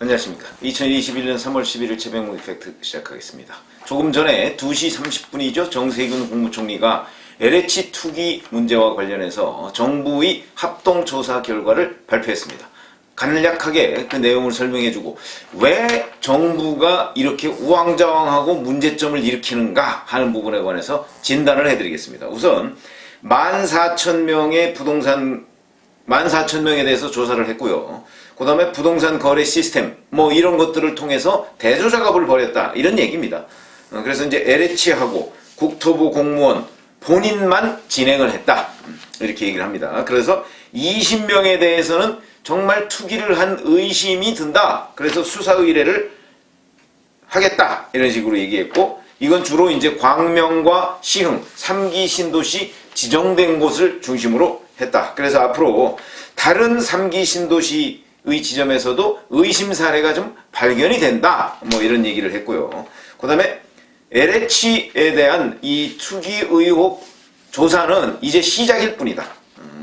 안녕하십니까. 2021년 3월 11일 최병무 이펙트 시작하겠습니다. 조금 전에 2시 30분이죠. 정세균 국무총리가 LH 투기 문제와 관련해서 정부의 합동조사 결과를 발표했습니다. 간략하게 그 내용을 설명해주고 왜 정부가 이렇게 우왕좌왕하고 문제점을 일으키는가 하는 부분에 관해서 진단을 해드리겠습니다. 우선 14,000명의 14,000명에 대해서 조사를 했고요. 그 다음에 부동산 거래 시스템 이런 것들을 통해서 대조작업을 벌였다 이런 얘기입니다. 그래서 이제 LH하고 국토부 공무원 본인만 진행을 했다 이렇게 얘기를 합니다. 그래서 20명에 대해서는 정말 투기를 한 의심이 든다. 그래서 수사 의뢰를 하겠다 이런 식으로 얘기했고, 이건 주로 이제 광명과 시흥 3기 신도시 지정된 곳을 중심으로 했다. 그래서 앞으로 다른 3기 신도시의 지점에서도 의심 사례가 좀 발견이 된다. 이런 얘기를 했고요. 그 다음에 LH에 대한 이 투기 의혹 조사는 이제 시작일 뿐이다.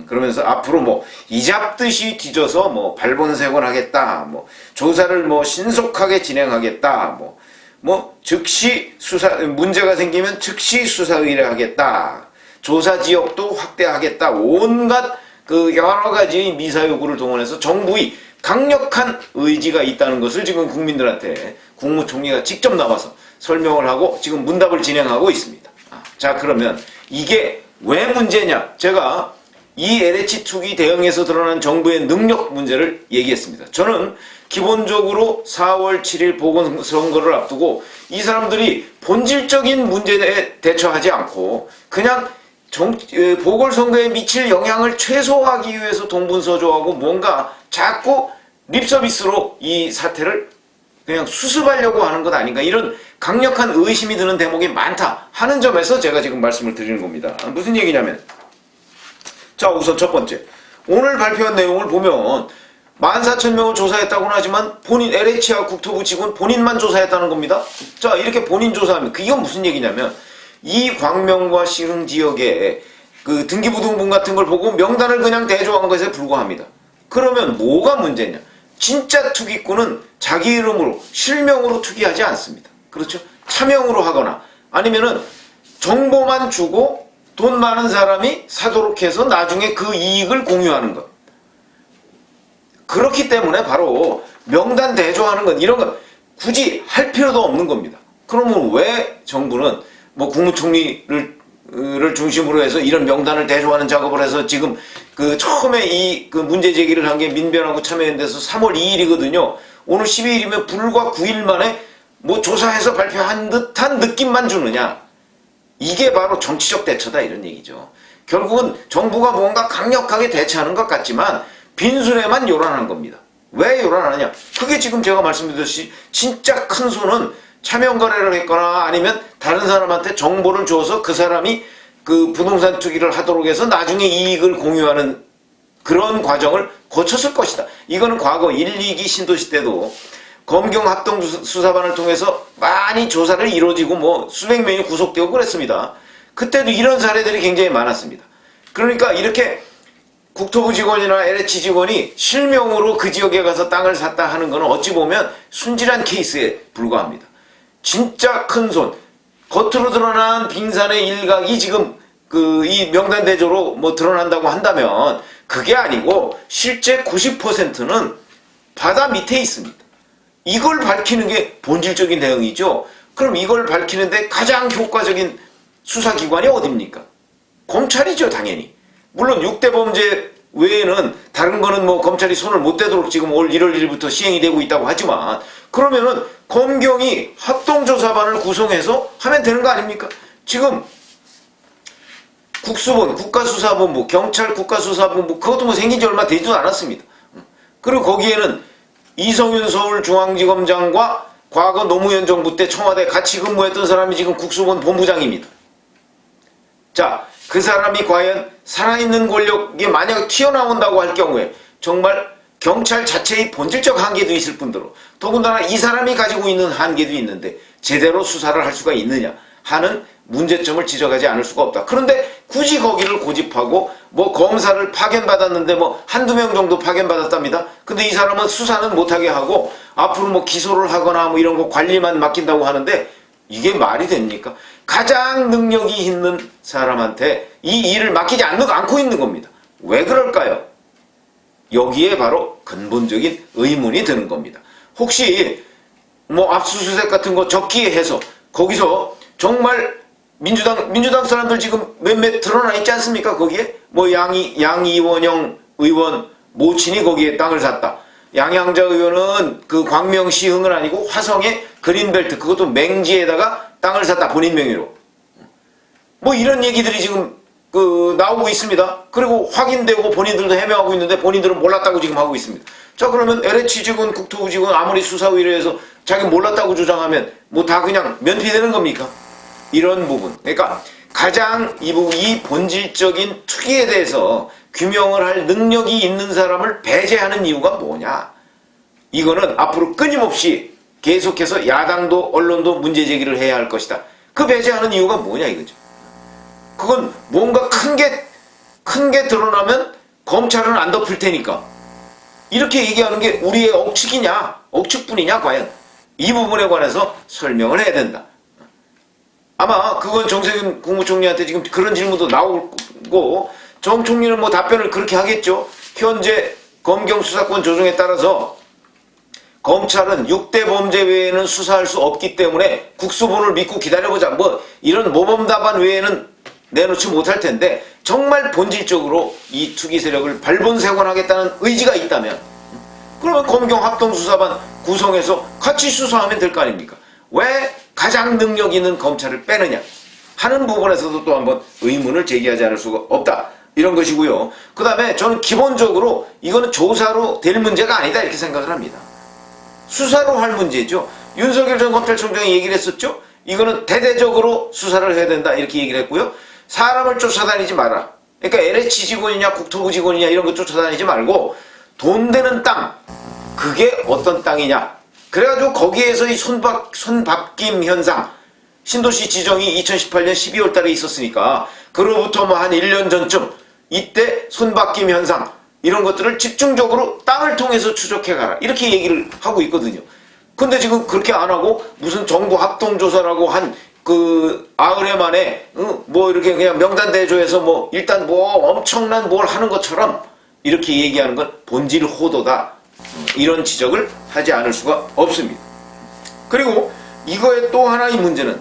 그러면서 앞으로 이잡듯이 뒤져서 발본색원 하겠다. 조사를 신속하게 진행하겠다. 즉시 수사, 문제가 생기면 즉시 수사 의뢰하겠다. 조사 지역도 확대하겠다. 온갖 그 여러 가지 미사 요구를 동원해서 정부의 강력한 의지가 있다는 것을 지금 국민들한테 국무총리가 직접 나와서 설명을 하고 지금 문답을 진행하고 있습니다. 자, 그러면 이게 왜 문제냐? 제가 이 LH 투기 대응에서 드러난 정부의 능력 문제를 얘기했습니다. 저는 기본적으로 4월 7일 보궐선거를 앞두고 이 사람들이 본질적인 문제에 대처하지 않고 그냥 보궐선거에 미칠 영향을 최소화하기 위해서 동분서주하고 뭔가 자꾸 립서비스로 이 사태를 그냥 수습하려고 하는 것 아닌가, 이런 강력한 의심이 드는 대목이 많다 하는 점에서 제가 지금 말씀을 드리는 겁니다. 무슨 얘기냐면, 자, 우선 첫 번째, 오늘 발표한 내용을 보면 14,000명을 조사했다고는 하지만 LH와 국토부 직원 본인만 조사했다는 겁니다. 자, 이렇게 본인 조사하면 이건 무슨 얘기냐면, 이 광명과 시흥 지역에 그 등기부등본 같은 걸 보고 명단을 그냥 대조한 것에 불과합니다. 그러면 뭐가 문제냐? 진짜 투기꾼은 자기 이름으로 실명으로 투기하지 않습니다. 그렇죠? 차명으로 하거나 아니면은 정보만 주고 돈 많은 사람이 사도록 해서 나중에 그 이익을 공유하는 것. 그렇기 때문에 바로 명단 대조하는 것, 이런 건 굳이 할 필요도 없는 겁니다. 그러면 왜 정부는 국무총리를 중심으로 해서 이런 명단을 대조하는 작업을 해서 지금 그 처음에 그 문제 제기를 한 게 민변하고 참여연대에서 3월 2일이거든요. 오늘 12일이면 불과 9일 만에 조사해서 발표한 듯한 느낌만 주느냐. 이게 바로 정치적 대처다 이런 얘기죠. 결국은 정부가 뭔가 강력하게 대처하는 것 같지만 빈순에만 요란한 겁니다. 왜 요란하느냐? 그게 지금 제가 말씀드렸듯이 진짜 큰 손은 차명 거래를 했거나 아니면 다른 사람한테 정보를 줘서 그 사람이 그 부동산 투기를 하도록 해서 나중에 이익을 공유하는 그런 과정을 거쳤을 것이다. 이거는 과거 1, 2기 신도시 때도 검경 합동수사반을 통해서 많이 조사를 이루어지고 수백 명이 구속되고 그랬습니다. 그때도 이런 사례들이 굉장히 많았습니다. 그러니까 이렇게 국토부 직원이나 LH 직원이 실명으로 그 지역에 가서 땅을 샀다 하는 것은 어찌 보면 순진한 케이스에 불과합니다. 진짜 큰 손, 겉으로 드러난 빙산의 일각이 지금 이 명단 대조로 드러난다고 한다면 그게 아니고 실제 90%는 바다 밑에 있습니다. 이걸 밝히는 게 본질적인 대응이죠. 그럼 이걸 밝히는데 가장 효과적인 수사기관이 어딥니까? 검찰이죠, 당연히. 물론 6대 범죄 외에는 다른 거는 검찰이 손을 못 대도록 지금 올 1월 1일부터 시행이 되고 있다고 하지만, 그러면은 검경이 합동조사반을 구성해서 하면 되는 거 아닙니까? 지금 국수본, 국가수사본부, 경찰 국가수사본부, 그것도 생긴 지 얼마 되지도 않았습니다. 그리고 거기에는 이성윤 서울중앙지검장과 과거 노무현 정부 때 청와대 같이 근무했던 사람이 지금 국수본 본부장입니다. 자, 그 사람이 과연 살아있는 권력이 만약 튀어나온다고 할 경우에 정말 경찰 자체의 본질적 한계도 있을 뿐더러 더군다나 이 사람이 가지고 있는 한계도 있는데 제대로 수사를 할 수가 있느냐 하는 문제점을 지적하지 않을 수가 없다. 그런데 굳이 거기를 고집하고 뭐 검사를 파견받았는데 뭐 한두 명 정도 파견받았답니다. 근데 이 사람은 수사는 못하게 하고 앞으로 뭐 기소를 하거나 뭐 이런 거 관리만 맡긴다고 하는데 이게 말이 됩니까? 가장 능력이 있는 사람한테 이 일을 맡기지 않고 있는 겁니다. 왜 그럴까요? 여기에 바로 근본적인 의문이 드는 겁니다. 혹시 뭐 압수수색 같은 거 적기에 해서 거기서 정말 민주당 사람들 지금 몇몇 드러나 있지 않습니까? 거기에 뭐 양이원영 의원 모친이 거기에 땅을 샀다. 양양자 의원은 그 광명시흥은 아니고 화성의 그린벨트 그것도 맹지에다가 땅을 샀다 본인 명의로. 뭐 이런 얘기들이 지금 나오고 있습니다. 그리고 확인되고 본인들도 해명하고 있는데 본인들은 몰랐다고 지금 하고 있습니다. 자 그러면 LH 직원 국토부 직원 아무리 수사의뢰해서 자기 몰랐다고 주장하면 뭐 다 그냥 면피되는 겁니까? 이런 부분. 그러니까 가장 이 본질적인 투기에 대해서 규명을 할 능력이 있는 사람을 배제하는 이유가 뭐냐? 이거는 앞으로 끊임없이 계속해서 야당도 언론도 문제 제기를 해야 할 것이다. 그 배제하는 이유가 뭐냐 이거죠. 그건 뭔가 큰 게 드러나면 검찰은 안 덮을 테니까. 이렇게 얘기하는 게 우리의 억측이냐? 억측뿐이냐 과연? 이 부분에 관해서 설명을 해야 된다. 아마 그건 정세균 국무총리한테 지금 그런 질문도 나오고 정 총리는 뭐 답변을 그렇게 하겠죠. 현재 검경 수사권 조정에 따라서 검찰은 6대 범죄 외에는 수사할 수 없기 때문에 국수본을 믿고 기다려보자. 뭐 이런 모범답안 외에는 내놓지 못할 텐데 정말 본질적으로 이 투기 세력을 발본색원하겠다는 의지가 있다면 그러면 검경 합동수사반 구성해서 같이 수사하면 될 거 아닙니까? 왜 가장 능력 있는 검찰을 빼느냐 하는 부분에서도 또 한번 의문을 제기하지 않을 수가 없다. 이런 것이고요. 그 다음에 저는 기본적으로 이거는 조사로 될 문제가 아니다 이렇게 생각을 합니다. 수사로 할 문제죠. 윤석열 전 검찰총장이 얘기를 했었죠. 이거는 대대적으로 수사를 해야 된다 이렇게 얘기를 했고요. 사람을 쫓아다니지 마라. 그러니까 LH 직원이냐 국토부 직원이냐 이런 거 쫓아다니지 말고 돈 되는 땅 그게 어떤 땅이냐. 그래가지고 거기에서 이 손바뀜 현상 신도시 지정이 2018년 12월 달에 있었으니까 그로부터 뭐 한 1년 전쯤 이때 손바뀜 현상 이런 것들을 집중적으로 땅을 통해서 추적해가라 이렇게 얘기를 하고 있거든요. 근데 지금 그렇게 안 하고 무슨 정부 합동조사라고 한 아흘에 만에 뭐 이렇게 그냥 명단 대조해서 뭐 일단 뭐 엄청난 뭘 하는 것처럼 이렇게 얘기하는 건 본질 호도다. 이런 지적을 하지 않을 수가 없습니다. 그리고 이거의 또 하나의 문제는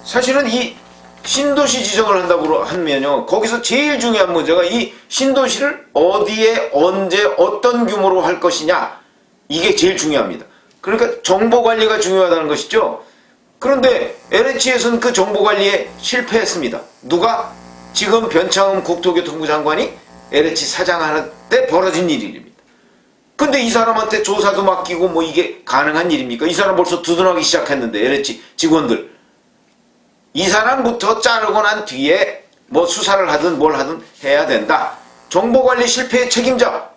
사실은 이 신도시 지정을 한다고 하면요. 거기서 제일 중요한 문제가 이 신도시를 어디에 언제 어떤 규모로 할 것이냐 이게 제일 중요합니다. 그러니까 정보관리가 중요하다는 것이죠. 그런데 LH에서는 그 정보관리에 실패했습니다. 누가? 지금 변창흠 국토교통부 장관이 LH 사장할 때 벌어진 일입니다. 근데 이 사람한테 조사도 맡기고 뭐 이게 가능한 일입니까? 이 사람 벌써 두둔하기 시작했는데 LH 직원들 이 사람부터 자르고 난 뒤에 뭐 수사를 하든 뭘 하든 해야 된다. 정보관리 실패의 책임자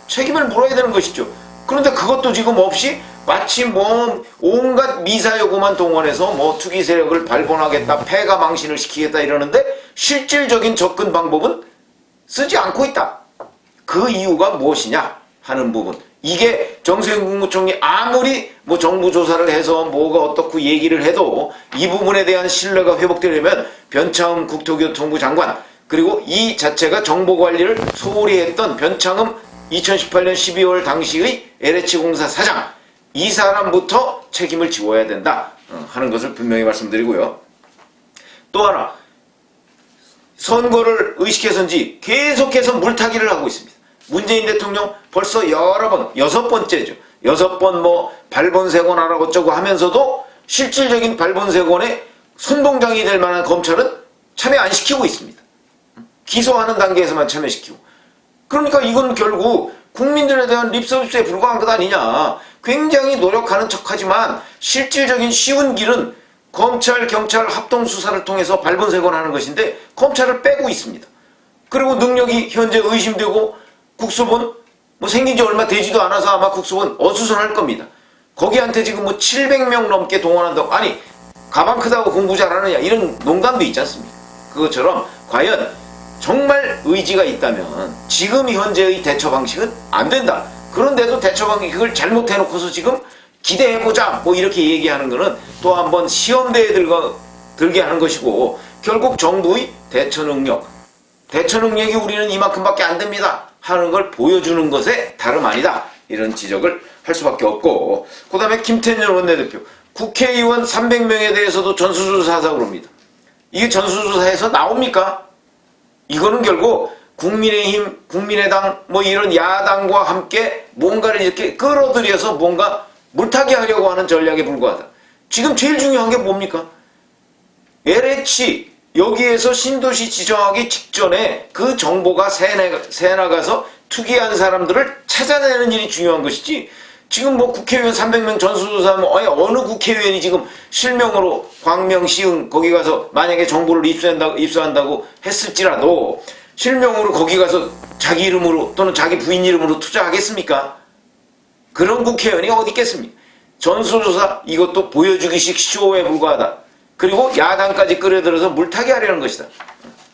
책임을 물어야 되는 것이죠. 그런데 그것도 지금 없이 마치 뭐 온갖 미사여구만 동원해서 뭐 투기 세력을 발본하겠다 폐가 망신을 시키겠다 이러는데 실질적인 접근 방법은 쓰지 않고 있다. 그 이유가 무엇이냐 하는 부분. 이게 정세균 국무총리 아무리 뭐 정부 조사를 해서 뭐가 어떻고 얘기를 해도 이 부분에 대한 신뢰가 회복되려면 변창흠 국토교통부 장관 그리고 이 자체가 정보관리를 소홀히 했던 변창흠 2018년 12월 당시의 LH공사 사장 이 사람부터 책임을 지워야 된다 하는 것을 분명히 말씀드리고요. 또 하나 선거를 의식해서인지 계속해서 물타기를 하고 있습니다. 문재인 대통령 벌써 여러 번, 6번째죠. 6번 뭐 발본색원하라고 어쩌고 하면서도 실질적인 발본색원에 선동장이 될 만한 검찰은 참여 안 시키고 있습니다. 기소하는 단계에서만 참여시키고. 그러니까 이건 결국 국민들에 대한 립서비스에 불과한 것 아니냐. 굉장히 노력하는 척하지만 실질적인 쉬운 길은 검찰, 경찰 합동수사를 통해서 발본색원하는 것인데 검찰을 빼고 있습니다. 그리고 능력이 현재 의심되고 국수본 뭐 생긴 지 얼마 되지도 않아서 아마 국수본 어수선할 겁니다. 거기한테 지금 뭐 700명 넘게 동원한다고. 아니 가방 크다고 공부 잘하느냐 이런 농담도 있지 않습니까? 그것처럼 과연 정말 의지가 있다면 지금 현재의 대처 방식은 안 된다. 그런데도 대처 방식을 잘못해놓고서 지금 기대해보자 뭐 이렇게 얘기하는 거는 또 한번 시험대에 들게 하는 것이고, 결국 정부의 대처 능력이 우리는 이만큼밖에 안 됩니다 하는 걸 보여주는 것에 다름 아니다, 이런 지적을 할 수밖에 없고, 그 다음에 김태년 원내대표, 국회의원 300명에 대해서도 전수조사하자고 그럽니다. 이게 전수조사에서 나옵니까? 이거는 결국 국민의힘, 국민의당 뭐 이런 야당과 함께 뭔가를 이렇게 끌어들여서 뭔가 물타기 하려고 하는 전략에 불과하다. 지금 제일 중요한 게 뭡니까? LH 여기에서 신도시 지정하기 직전에 그 정보가 새 나가서 투기한 사람들을 찾아내는 일이 중요한 것이지, 지금 뭐 국회의원 300명 전수조사하면 어느 국회의원이 지금 실명으로 광명, 시흥 거기 가서 만약에 정보를 입수한다고 했을지라도 실명으로 거기 가서 자기 이름으로 또는 자기 부인 이름으로 투자하겠습니까? 그런 국회의원이 어디 있겠습니까? 전수조사 이것도 보여주기식 쇼에 불과하다. 그리고 야당까지 끌어들여서 물타기 하려는 것이다.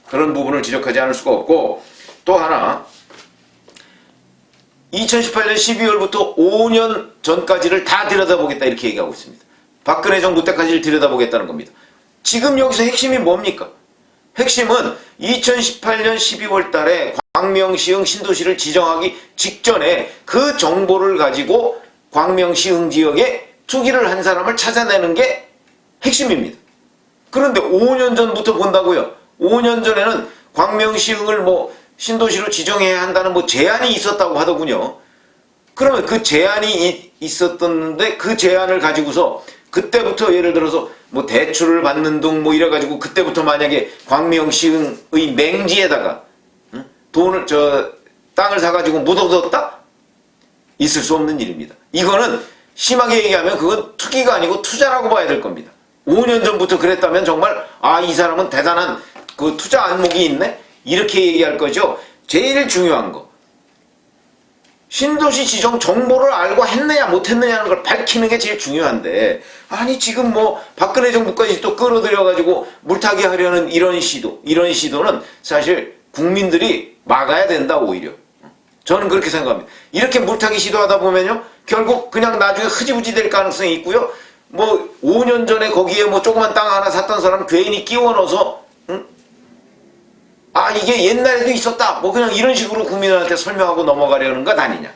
그런 부분을 지적하지 않을 수가 없고, 또 하나 2018년 12월부터 5년 전까지를 다 들여다보겠다 이렇게 얘기하고 있습니다. 박근혜 정부 때까지를 들여다보겠다는 겁니다. 지금 여기서 핵심이 뭡니까? 핵심은 2018년 12월 달에 광명시흥 신도시를 지정하기 직전에 그 정보를 가지고 광명시흥 지역에 투기를 한 사람을 찾아내는 게 핵심입니다. 그런데 5년 전부터 본다고요. 5년 전에는 광명시흥을 뭐 신도시로 지정해야 한다는 뭐 제안이 있었다고 하더군요. 그러면 그 제안이 있었던데 그 제안을 가지고서 그때부터 예를 들어서 뭐 대출을 받는 등 뭐 이래가지고 그때부터 만약에 광명시흥의 맹지에다가 땅을 사가지고 묻어뒀다? 있을 수 없는 일입니다. 이거는 심하게 얘기하면 그건 투기가 아니고 투자라고 봐야 될 겁니다. 5년 전부터 그랬다면 정말 이 사람은 대단한 그 투자 안목이 있네? 이렇게 얘기할 거죠. 제일 중요한 거, 신도시 지정 정보를 알고 했느냐 못했느냐는 걸 밝히는 게 제일 중요한데, 아니 지금 뭐 박근혜 정부까지 또 끌어들여가지고 물타기 하려는 이런 시도는 사실 국민들이 막아야 된다. 오히려 저는 그렇게 생각합니다. 이렇게 물타기 시도하다 보면요 결국 그냥 나중에 흐지부지 될 가능성이 있고요, 뭐 5년 전에 거기에 뭐 조그만 땅 하나 샀던 사람 괜히 끼워 넣어서 이게 옛날에도 있었다 뭐 그냥 이런 식으로 국민들한테 설명하고 넘어가려는 것 아니냐,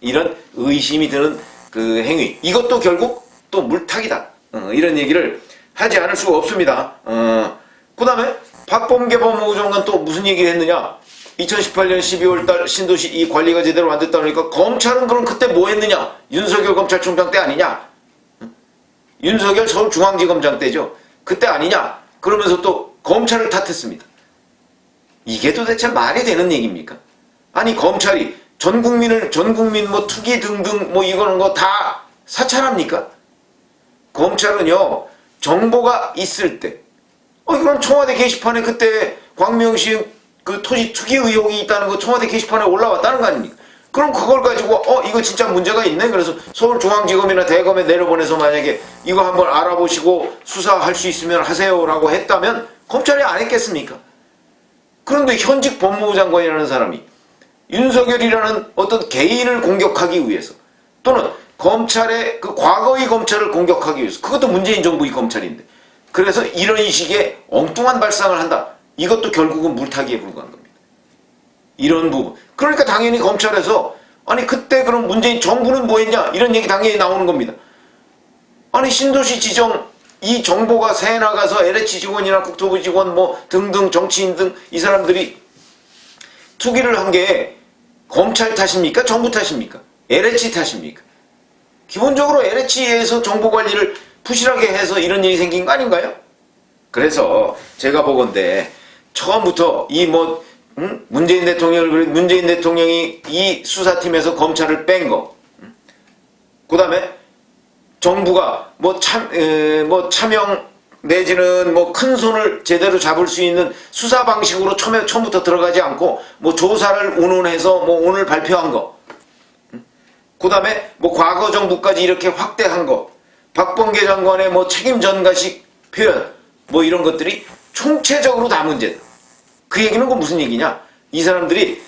이런 의심이 드는 그 행위, 이것도 결국 또 물타기다, 이런 얘기를 하지 않을 수가 없습니다. 그 다음에 박범계 법무부 장관 또 무슨 얘기를 했느냐, 2018년 12월달 신도시 이 관리가 제대로 안 됐다 그러니까 검찰은 그럼 그때 뭐 했느냐, 윤석열 검찰총장 때 아니냐, 윤석열 서울중앙지검장 때죠, 그때 아니냐, 그러면서 또 검찰을 탓했습니다. 이게 도대체 말이 되는 얘기입니까? 아니 검찰이 전 국민 뭐 투기 등등 뭐 이거는 거 다 사찰합니까? 검찰은요 정보가 있을 때 이건 청와대 게시판에 그때 광명시 그 토지 투기 의혹이 있다는 거 청와대 게시판에 올라왔다는 거 아닙니까? 그럼 그걸 가지고 이거 진짜 문제가 있네, 그래서 서울중앙지검이나 대검에 내려보내서 만약에 이거 한번 알아보시고 수사할 수 있으면 하세요라고 했다면 검찰이 안 했겠습니까? 그런데 현직 법무부 장관이라는 사람이 윤석열이라는 어떤 개인을 공격하기 위해서, 또는 검찰의 그 과거의 검찰을 공격하기 위해서, 그것도 문재인 정부의 검찰인데, 그래서 이런 식의 엉뚱한 발상을 한다. 이것도 결국은 물타기에 불과한 겁니다. 이런 부분. 그러니까 당연히 검찰에서 아니 그때 그럼 문재인 정부는 뭐 했냐 이런 얘기 당연히 나오는 겁니다. 아니 신도시 지정 이 정보가 새 나가서 LH 직원이나 국토부 직원 뭐 등등 정치인 등 이 사람들이 투기를 한 게 검찰 탓입니까? 정부 탓입니까? LH 탓입니까? 기본적으로 LH에서 정보 관리를 부실하게 해서 이런 일이 생긴 거 아닌가요? 그래서 제가 보건대 처음부터 문재인 대통령이 이 수사팀에서 검찰을 뺀 거, 그 다음에 정부가 차명 내지는 큰 손을 제대로 잡을 수 있는 수사 방식으로 처음부터 들어가지 않고 조사를 운운해서 오늘 발표한 거, 그 다음에 과거 정부까지 이렇게 확대한 거, 박범계 장관의 책임 전가식 표현 뭐 이런 것들이 총체적으로 다 문제다. 그 얘기는 그 무슨 얘기냐? 이 사람들이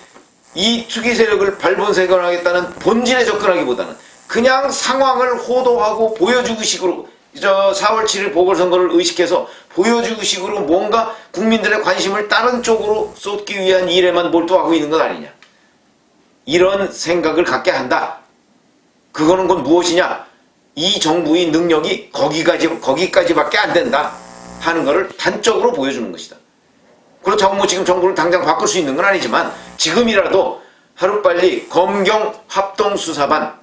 이 투기 세력을 발본색원하겠다는 본질에 접근하기보다는 그냥 상황을 호도하고 보여주기 식으로 4월 7일 보궐선거를 의식해서 보여주기 식으로 뭔가 국민들의 관심을 다른 쪽으로 쏟기 위한 일에만 몰두하고 있는 것 아니냐. 이런 생각을 갖게 한다. 그거는 곧 무엇이냐? 이 정부의 능력이 거기까지밖에 안 된다 하는 것을 단적으로 보여주는 것이다. 그렇다고 뭐 지금 정부를 당장 바꿀 수 있는 건 아니지만 지금이라도 하루빨리 검경 합동수사반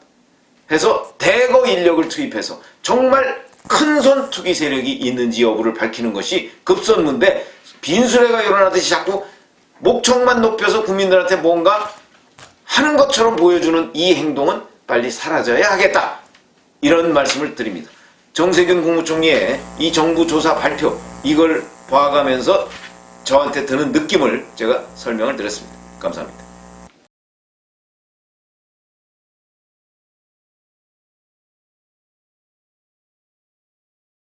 해서 대거 인력을 투입해서 정말 큰손 투기 세력이 있는지 여부를 밝히는 것이 급선무인데, 빈수레가 일어나듯이 자꾸 목청만 높여서 국민들한테 뭔가 하는 것처럼 보여주는 이 행동은 빨리 사라져야 하겠다, 이런 말씀을 드립니다. 정세균 국무총리의 이 정부 조사 발표, 이걸 봐가면서 저한테 드는 느낌을 제가 설명을 드렸습니다. 감사합니다.